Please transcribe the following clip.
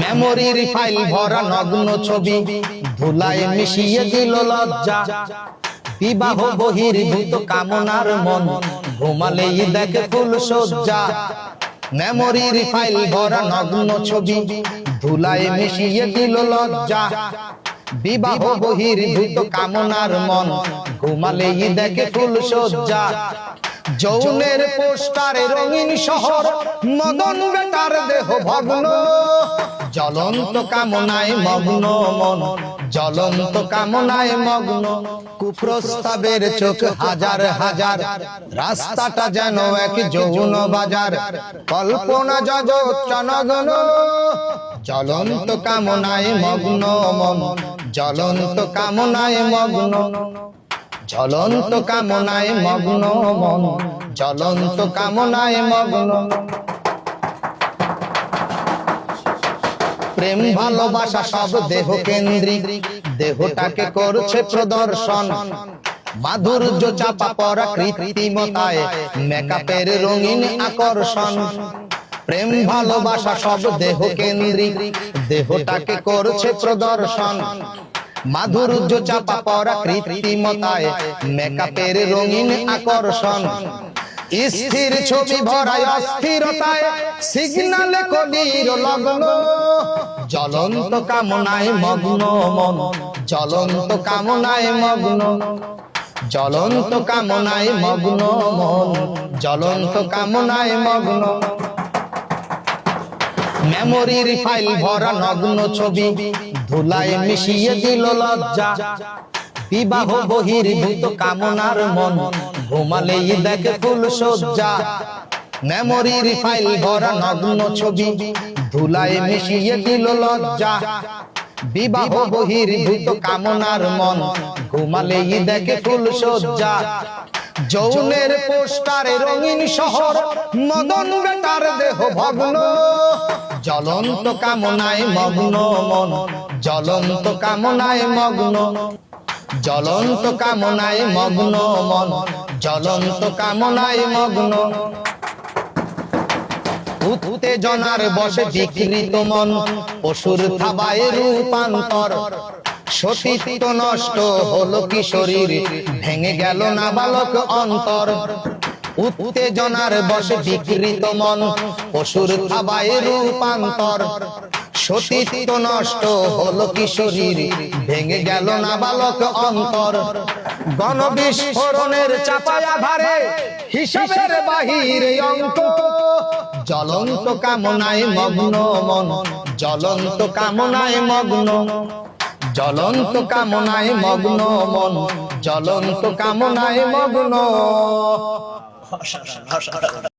মেমোরির ফাইল ভরা নগ্ন ছবি ধুলায় মিশিয়ে দিল লজ্জা। বিবাহ বহির্ভূত কামনার মন ঘুমালেই দেখে ফুল সজ্জা। মেমোরির ফাইল ভরা নগ্ন ছবি ধুলায় মিশিয়ে দিল লজ্জা। বিবাহ বহির্ভূত কামনার মন ঘুমালেই দেখে ফুল সজ্জা। যৌনের পোস্টারে রঙিন শহর মদন বেটার দেহ ভগ্ন। জ্বলন্ত কামনায় মগ্ন মন, জ্বলন্ত কামনায় মগ্ন। কুপ্রস্তাবের চোখ হাজার হাজার, রাস্তাটা যেন এক যৌন বাজার। কল্পনা জগৎ নগ্ন, জ্বলন্ত কামনায় মগ্ন মন, জ্বলন্ত কামনায় মগ্ন। জ্বলন্ত কামনায় মগ্ন মন, জ্বলন্ত কামনায় মগ্ন। প্রেম ভালোবাসা সব দেহ কেন্দ্রিক, দেহটাকে করছে প্রদর্শন। মাধুর্য চাপা পড়া কৃত্রিমতায়, মেকআপের রঙিন আকর্ষণ। প্রেম ভালোবাসা সব দেহ কেন্দ্রিক, দেহটাকে করছে প্রদর্শন। মাধুর্য চাপা পড়া কৃত্রিমতায়, মেকআপের রঙিন আকর্ষণ। স্থির ছবি ভরা অস্থিরতায়, সিগনালে কলির লগ্ন। জ্বলন্ত কামনায় মগ্ন মন, জ্বলন্ত কামনায় মগ্ন। জ্বলন্ত কামনায় মগ্ন মন, জ্বলন্ত কামনায় মগ্ন। মেমোরির ফাইল ভরা নগ্ন ছবি ধুলায় মিশিয়ে দিল লজ্জা। বিবাহ বহির্ভূত কামনার মন ঘুমালেই দেখে ফুল সজ্জা। মেমোরির ফাইল ভরা নগ্ন ছবি ধুলায় মিশিয়ে দিল লজ্জা। বিবাহ বহির্ভূত কামনার মন ঘুমালেই দেখে ফুল সজ্জা। যৌনের পোস্টারে রঙিন শহর মদন বেটার দেহ ভগ্ন। জ্বলন্ত কামনায় মগ্ন মন, জ্বলন্ত কামনায় মগ্ন। জ্বলন্ত কামনায় মগ্ন মন, জ্বলন্ত কামনায় মগ্ন। উত্তেজনার বশে বিকৃত মন পশুর থাবায় রূপান্তর। সতীত্ব নষ্ট হলো কিশোরীর, ভেঙে গেল নাবালক অন্তর। উত্তেজনার বশে বিকৃত মন পশুর থাবায় রূপান্তর। সতীত্ব নষ্ট হলো কিশোরীর, ভেঙে গেল নাবালক অন্তর। গণবিস্ফোরণের চাপায় আধারে হিসাবের বাহিরে অঙ্ক। জ্বলন্ত কামনায় মগ্ন মন, জ্বলন্ত কামনায় মগ্ন। জ্বলন্ত কামনায় মগ্ন মন, জ্বলন্ত কামনায় মগ্ন।